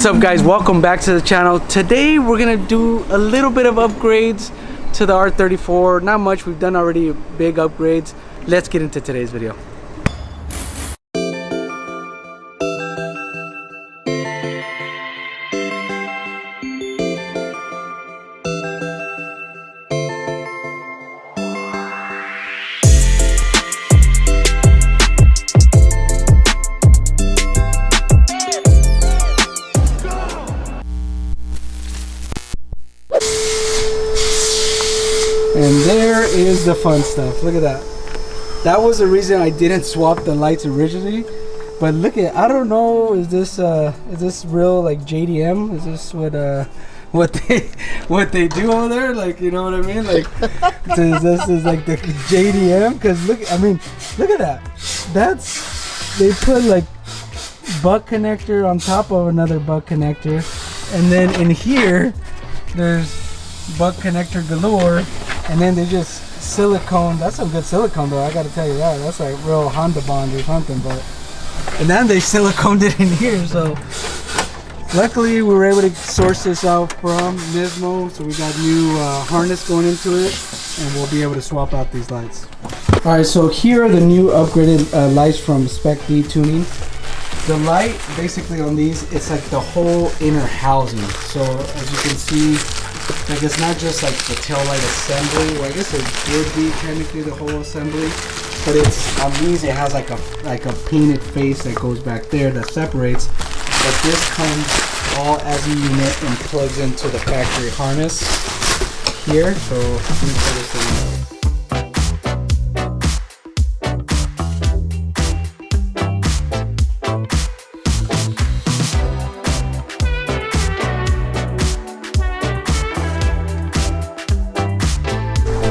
What's up guys, welcome back to the channel. Today we're gonna do a little bit of upgrades to the R34. Not much, we've done already big upgrades. Let's get into today's video. And there is the fun stuff. Look at that. That was the reason I didn't swap the lights originally. But look at, I don't know, is this real like JDM? Is this what they do over there? Like, you know what I mean? Like this is like the JDM, cuz look at that. They put like butt connector on top of another butt connector. And then in here there's butt connector galore. And then they just silicone. That's some good silicone though, I gotta tell you that. That's like real Honda bond or something. But and then they siliconed it in here. So luckily we were able to source this out from Nismo. So we got new harness going into it, and we'll be able to swap out these lights. All right, so here are the new upgraded lights from Spec D Tuning. The light basically on these, it's like the whole inner housing. So as you can see, like it's not just like the tail light assembly, well I guess it would be technically the whole assembly, but it's on these it has like a painted face that goes back there that separates. But this comes all as a unit and plugs into the factory harness here. So let me pull this thing out.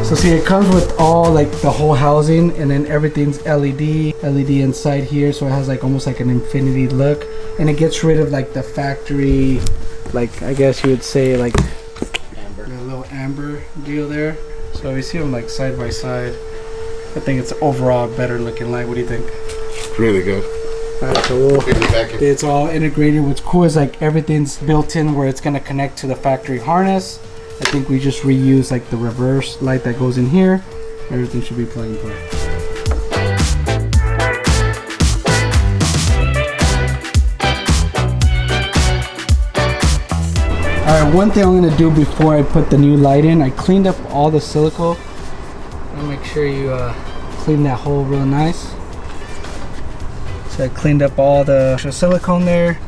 So see, it comes with all like the whole housing, and then everything's LED inside here, so it has like almost like an infinity look, and it gets rid of like the factory, like I guess you would say like amber, a little amber deal there. So we see them like side by side. I think it's overall a better looking light. What do you think? Really good. Alright, so it's all integrated. What's cool is like everything's built in where it's gonna connect to the factory harness. I think we just reuse like the reverse light that goes in here. Everything should be plug and play. Alright, one thing I'm going to do before I put the new light in, I cleaned up all the silicone. I'll make sure you clean that hole real nice. So I cleaned up all the silicone there.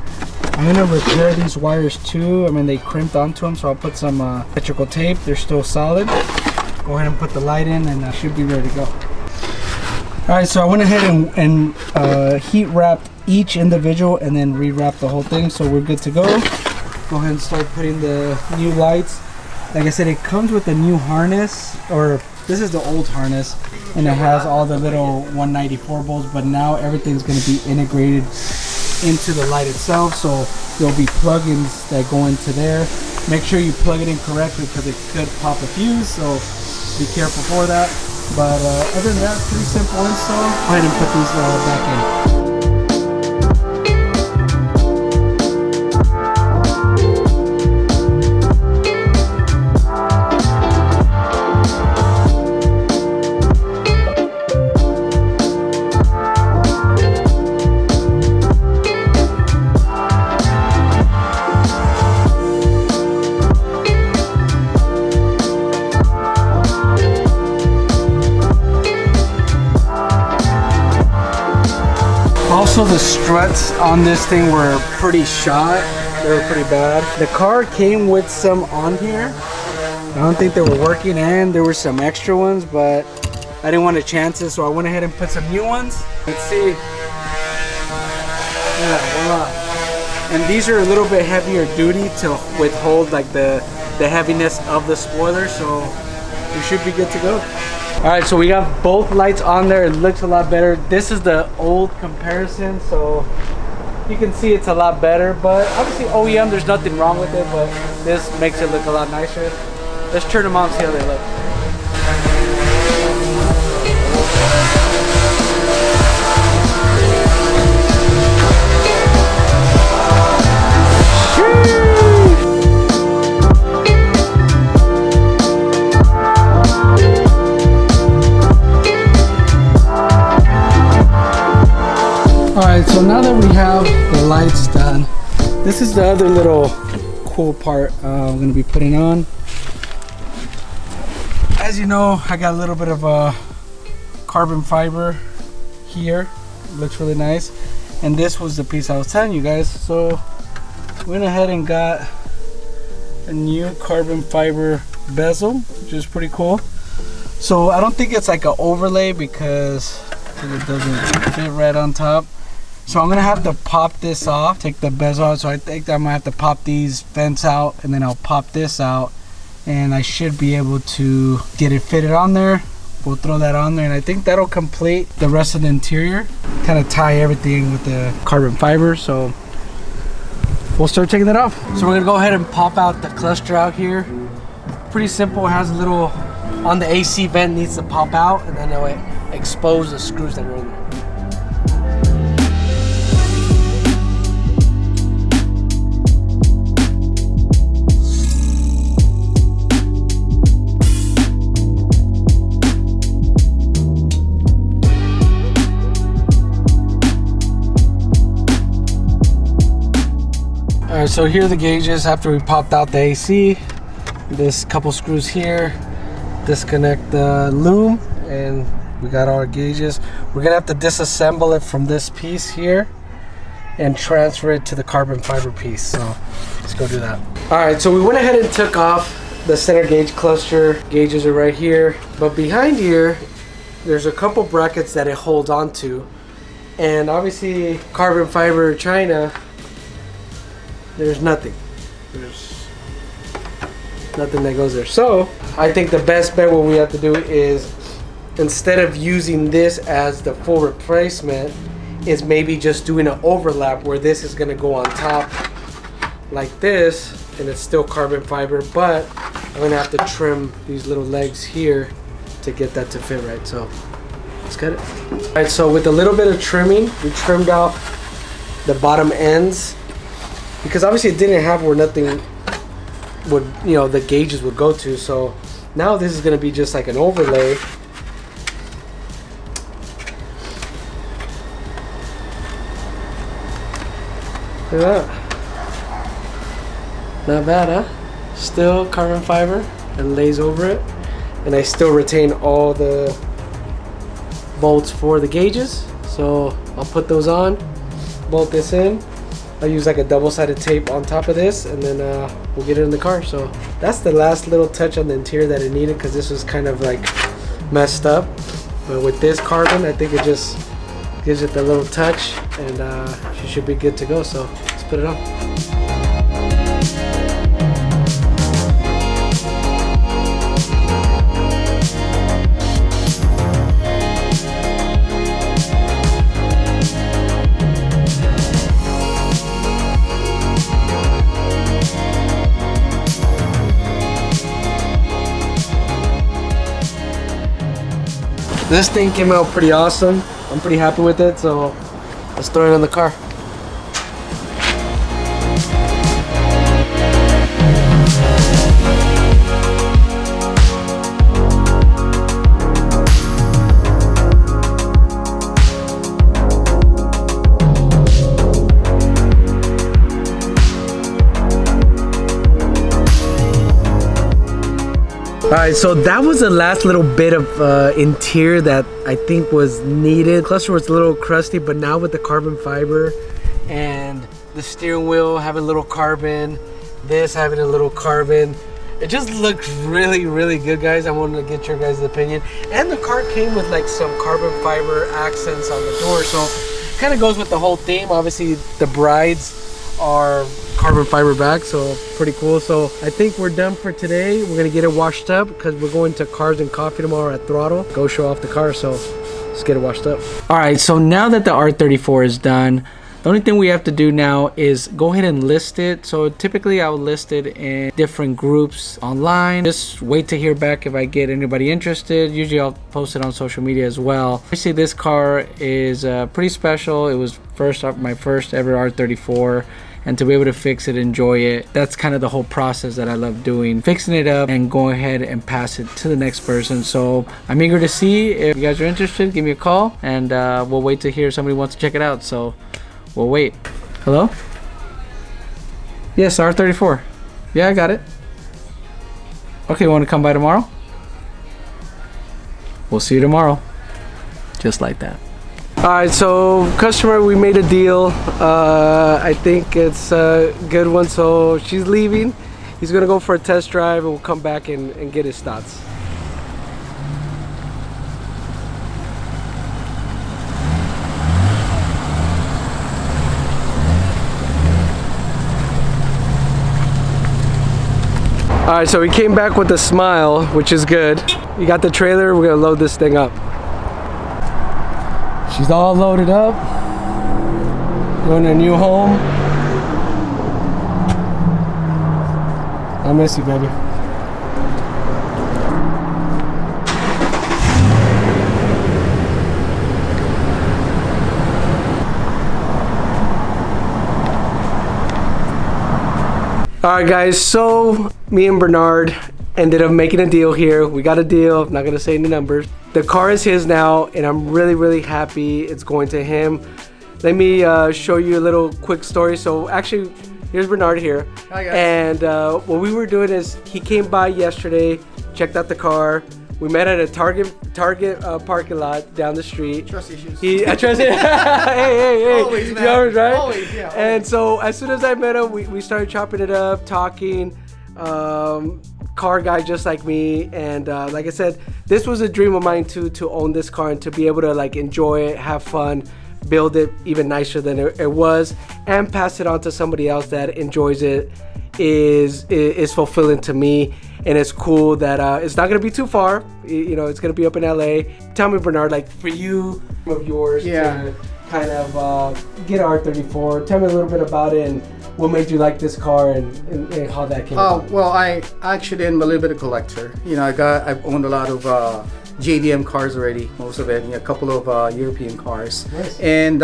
I'm gonna repair these wires too. I mean, they crimped onto them, so I'll put some electrical tape. They're still solid. Go ahead and put the light in, and I should be ready to go. All right, so I went ahead and heat wrapped each individual, and then rewrapped the whole thing, so we're good to go. Go ahead and start putting the new lights. Like I said, it comes with a new harness, or this is the old harness, and it has all the little 194 volts. But now everything's gonna be integrated into the light itself, so there'll be plugins that go into there. Make sure you plug it in correctly because it could pop a fuse, so be careful for that. But other than that, pretty simple install. Go ahead and put these back in. Also, the struts on this thing were pretty shot. They were pretty bad. The car came with some on here. I don't think they were working, and there were some extra ones, but I didn't want to chance it, so I went ahead and put some new ones. Let's see. Yeah, voila. And these are a little bit heavier duty to withhold like the heaviness of the spoiler, so we should be good to go. All right, so we got both lights on there. It looks a lot better. This is the old comparison, so you can see it's a lot better, but obviously OEM, there's nothing wrong with it, but this makes it look a lot nicer. Let's turn them on and see how they look. This is the other little cool part I'm gonna be putting on. As you know, I got a little bit of a carbon fiber here. It looks really nice. And this was the piece I was telling you guys. So went ahead and got a new carbon fiber bezel, which is pretty cool. So I don't think it's like an overlay because it doesn't fit right on top. So I'm gonna have to pop this off, take the bezel out. So I think I'm gonna have to pop these vents out, and then I'll pop this out, and I should be able to get it fitted on there. We'll throw that on there, and I think that'll complete the rest of the interior, kind of tie everything with the carbon fiber. So we'll start taking that off. So we're gonna go ahead and pop out the cluster out here. Pretty simple. It has a little on the AC vent, needs to pop out, and then it'll expose the screws that are in there. Alright, so here are the gauges after we popped out the AC. This couple screws here, disconnect the loom, and we got all our gauges. We're gonna have to disassemble it from this piece here and transfer it to the carbon fiber piece. So let's go do that. Alright, so we went ahead and took off the center gauge cluster. Gauges are right here, but behind here there's a couple brackets that it holds onto, and obviously carbon fiber China, there's nothing. There's nothing that goes there. So I think the best bet what we have to do is, instead of using this as the full replacement, is maybe just doing an overlap where this is gonna go on top like this, and it's still carbon fiber, but I'm gonna have to trim these little legs here to get that to fit right. So let's cut it. All right, so with a little bit of trimming, we trimmed off the bottom ends, because obviously it didn't have where nothing would, you know, the gauges would go to. So now this is going to be just like an overlay. Look at that. Not bad, huh? Still carbon fiber and lays over it, and I still retain all the bolts for the gauges. So I'll put those on, bolt this in. I'll use like a double-sided tape on top of this, and then we'll get it in the car. So that's the last little touch on the interior that it needed, because this was kind of like messed up. But with this carbon, I think it just gives it the little touch, and she should be good to go. So let's put it on. This thing came out pretty awesome. I'm pretty happy with it, so let's throw it in the car. Alright, so that was the last little bit of interior that I think was needed. Cluster was a little crusty, but now with the carbon fiber and the steering wheel having a little carbon, this having a little carbon, it just looks really, really good, guys. I wanted to get your guys' opinion. And the car came with like some carbon fiber accents on the door, so it kind of goes with the whole theme. Obviously, the brides are carbon fiber back, so pretty cool. So I think we're done for today. We're gonna get it washed up because we're going to Cars and Coffee tomorrow at Throttle, go show off the car. So let's get it washed up. All right, so now that the R34 is done, the only thing we have to do now is go ahead and list it. So typically I would list it in different groups online. Just wait to hear back if I get anybody interested. Usually I'll post it on social media as well. Obviously this car is pretty special. It was my first ever R34. And to be able to fix it, enjoy it, that's kind of the whole process that I love doing, fixing it up and going ahead and pass it to the next person. So I'm eager to see if you guys are interested. Give me a call, and we'll wait to hear if somebody wants to check it out. So we'll wait. Hello? Yes, R34. Yeah, I got it. Okay, want to come by tomorrow? We'll see you tomorrow. Just like that. Alright, so customer, we made a deal. I think it's a good one. So she's leaving. He's gonna go for a test drive and we'll come back and get his thoughts. Alright, so we came back with a smile, which is good. You got the trailer, we're gonna load this thing up. She's all loaded up. Going to a new home. I miss you, baby. Alright guys, so me and Bernard ended up making a deal here. We got a deal, I'm not gonna say any numbers. The car is his now and I'm really happy it's going to him. Let me show you a little quick story. So actually, here's Bernard here. Hi guys. And what we were doing is he came by yesterday, checked out the car. We met at a Target parking lot down the street. Trust issues. Trust it. hey. Always, man. Yours, right? Always, yeah. Always. And so as soon as I met him, we started chopping it up, talking. Car guy just like me, and like I said, this was a dream of mine too, to own this car and to be able to like enjoy it, have fun, build it even nicer than it was, and pass it on to somebody else that enjoys it. Is fulfilling to me, and it's cool that it's not gonna be too far. You know, it's gonna be up in LA. Tell me, Bernard, like for you, of yours, to kind of get R34. Tell me a little bit about it and what made you like this car and how that came about. Well, I actually am a little bit of a collector. You know, I've owned a lot of JDM cars already, most of it, a couple of European cars. Nice. And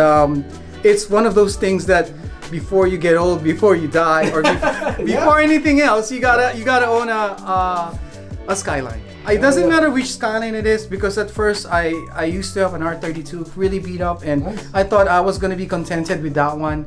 it's one of those things that before you get old, before you die, or before anything else, you gotta own a Skyline. It doesn't matter which Skyline it is, because at first I used to have an R32 really beat up, and nice. I thought I was gonna be contented with that one.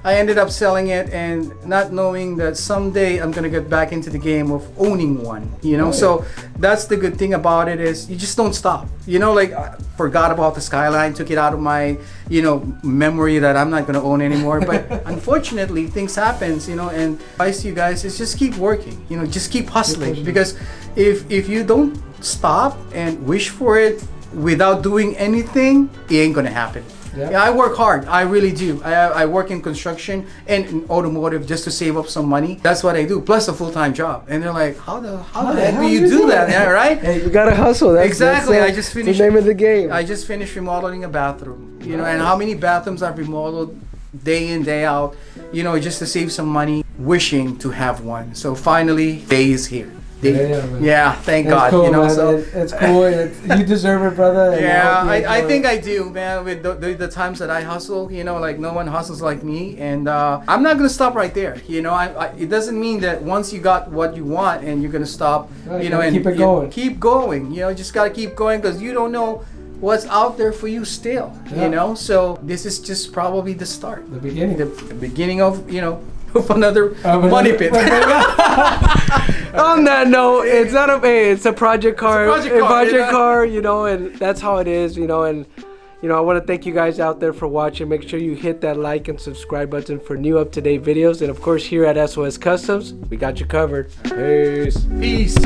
I ended up selling it and not knowing that someday I'm gonna get back into the game of owning one, you know. Right. So that's the good thing about it, is you just don't stop, you know. Like I forgot about the Skyline, took it out of my, you know, memory that I'm not gonna own anymore. But unfortunately things happens, you know, and advice to you guys is just keep working, you know, just keep hustling, because if you don't stop and wish for it without doing anything, it ain't gonna happen. Yeah, I work hard. I really do. I work in construction and in automotive just to save up some money. That's what I do, plus a full-time job. And they're like, how the heck do you do that? Yeah, right? Hey, you gotta hustle. That's I just finished the name of the game. I just finished remodeling a bathroom. You know, and how many bathrooms I've remodeled day in, day out, you know, just to save some money, wishing to have one. So finally, day is here. Yeah, thank God. Cool, you know, man. so it's cool. You deserve it, brother. Yeah, I think I do, man. With the times that I hustle, you know, like no one hustles like me, and I'm not gonna stop right there. You know, it doesn't mean that once you got what you want and you're gonna stop. Right, you know, and keep it going. Keep going. You know, just gotta keep going, because you don't know what's out there for you still. Yeah. You know, so this is just probably the start, The beginning. the beginning of, you know, of another money pit. On that note, it's a project car. It's a project car, you know, and that's how it is, you know. And you know, I want to thank you guys out there for watching. Make sure you hit that like and subscribe button for new up-to-date videos. And of course, here at SOS Customs, we got you covered. Peace.